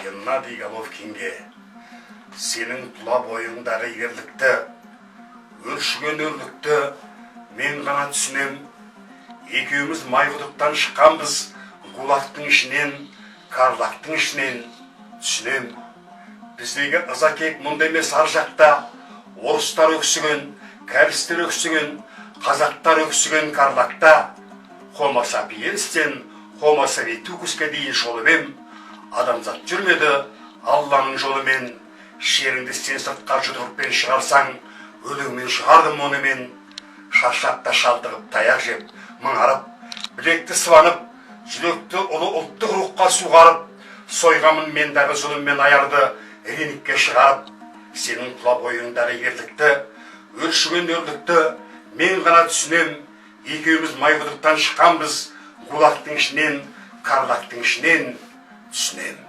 Геннадий Головкинге, сенің тұла бойыңдағы ерлікті, өршіген өрлікті мен ғана түсінем. Екеуміз майқұдықтан шыққанбыз, гулақтың ішінен, карлақтың ішінен түсінем. Біздегі ыза кек мұнда емес ар жақта, орыстар өксіген, кәрістер өксіген, қазақтар өксіген карлақта. Homo sapienстен Homo sapientusке дейін жолымен адамзат жүрмеді Алланың жолымен. Шеріңді сен сыртқа жұдырықпен шығарсаң, өлеңмен шығардым оны мен. Шаршапта шалдығып таяқ жеп, мұңарып, білекті сыванып, жүректі ұлы ұлттық рухқа суғарып, сойғамын мендағы зұлыммен аярды реңікке шығарып. Сенің тұла бойыңдағы ерлікті, өршіген өрлікті мен ғана түсінем. Екеуміз майқұдықтан шыққанбыз, гулақтың ішінен, карлақтың ішінен түсінем.